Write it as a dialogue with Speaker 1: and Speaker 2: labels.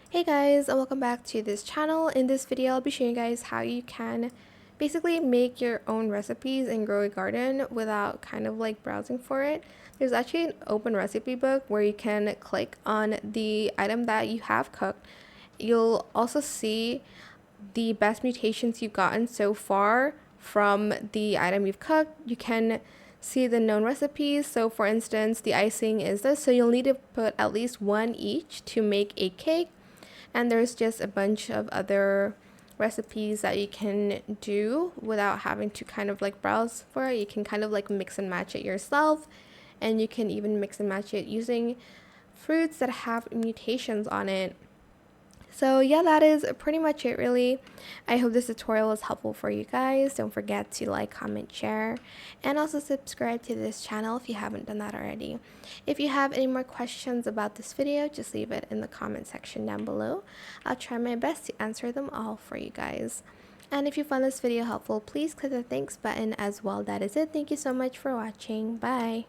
Speaker 1: Hey guys, and welcome back to this channel. In this video, I'll be showing you guys how you can basically make your own recipes and grow a garden without kind of like browsing for it. There's actually an open recipe book where you can click on the item that you have cooked. You'll also see the best mutations you've gotten so far from the item you've cooked. You can see the known recipes. So for instance, the icing is this, so you'll need to put at least one each to make a cake. And there's just a bunch of other recipes that you can do without having to kind of like browse for it. You can kind of like mix and match it yourself, and you can even mix and match it using fruits that have mutations on it. So yeah, that is pretty much it really. I hope this tutorial was helpful for you guys. Don't forget to like, comment, share, and also subscribe to this channel if you haven't done that already. If you have any more questions about this video, just leave it in the comment section down below. I'll try my best to answer them all for you guys. And if you found this video helpful, please click the thanks button as well. That is it. Thank you so much for watching. Bye.